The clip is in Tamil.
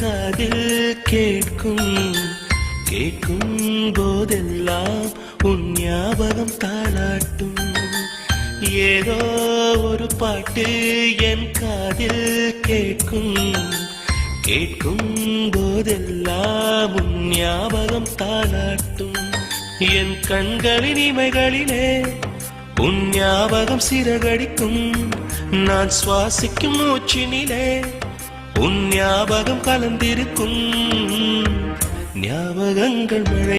காதில் கேட்கும் கேட்கும் போதெல்லாம் உன் ஞாபகம் தாளாட்டும். ஏதோ ஒரு பாட்டு என் காதில் கேட்கும் கேட்கும் போதெல்லாம் உன் ஞாபகம் தாளாட்டும். என் கண்களின் இமைகளிலே உன் ஞாபகம் சிறகடிக்கும். நான் சுவாசிக்கும் மூச்சினிலே உன் ஞாபகம் கலந்திருக்கும். ஞாபகங்கள் மழை